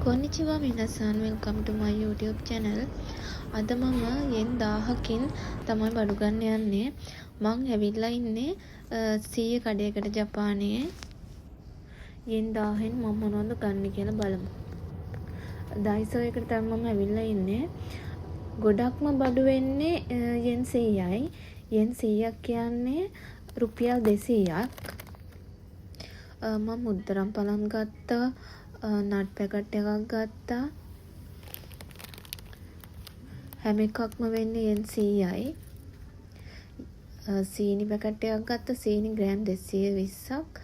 Konnichiwa minasan, welcome to my YouTube channel. අද මම yen 1000කින් තමයි බඩු ගන්න යන්නේ. මං ඇවිල්ලා ඉන්නේ සීය කඩේකට ජපානයේ. yen 1000න් මම මොනවද ගන්න කියලා බලමු. Daiso එකට තමයි මම ඇවිල්ලා ඉන්නේ. ගොඩක්ම බඩු වෙන්නේ yen 100යි. yen 100ක් කියන්නේ රුපියල් 200ක්. මම මුද්දරම් පළම් ගත්තා. නට් පැකට් එකක් ගත්තා. හැම එකක්ම වෙන්නේ yen 100යි. සීනි පැකට් එකක් ගත්තා. සීනි ග්‍රෑම් 220ක්.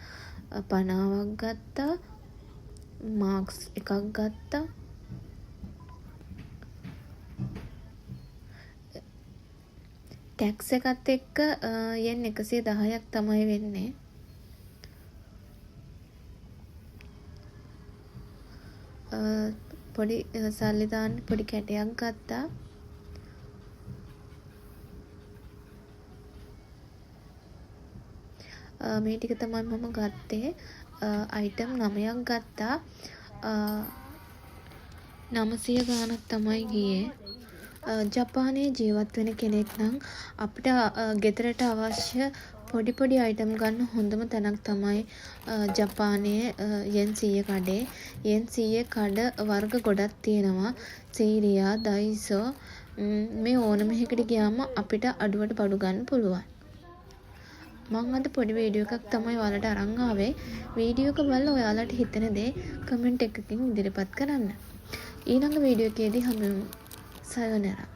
පනාවක් ගත්තා. මාක්ස් එකක් ගත්තා. ටැක්ස් එකත් එක්ක yen 110ක් තමයි වෙන්නේ. පොඩි සල්ලි දාන්න පොඩි කැටයක් ගත්තා. මේ ටික තමයි මම ගත්තේ. අයිටම් 9ක් ගත්තා. 900 ගාණක් තමයි ගියේ. ජපානයේ ජීවත් වෙන කෙනෙක් නම් අපිට ගෙදරට අවශ්‍ය පොඩි පොඩි අයිටම් ගන්න හොඳම තැනක් තමයි ජපානයේ yen 100 කඩේ. yen 100 කඩ වර්ග ගොඩක් තියෙනවා. සීරියා, දයිසෝ මේ ඕනම එකකට ගියාම අපිට අඩුවට බඩු ගන්න පුළුවන්. මම අද පොඩි වීඩියෝ එකක් තමයි ඔයාලට අරන් ආවේ. වීඩියෝ එක බලලා ඔයාලට හිතෙන දේ කමෙන්ට් එකකින් ඉදිරිපත් කරන්න. ඊළඟ වීඩියෝ එකේදී හමුවෙමු. සයෝනාරා.